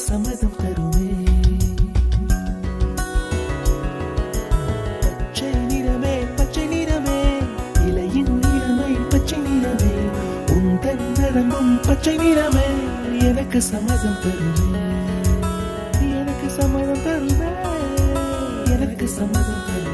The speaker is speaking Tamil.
சம்மதம் தருமே. பச்சை நிறமே பச்சை நிறமே, இலையின் நிறமை பச்சை நிறமே, உந்தன் நரம்பும் பச்சை நிறமே, எனக்கு சம்மதம் தருமே, எனக்கு சம்மதம் தருமே, எனக்கு சம்மதம் தருமே.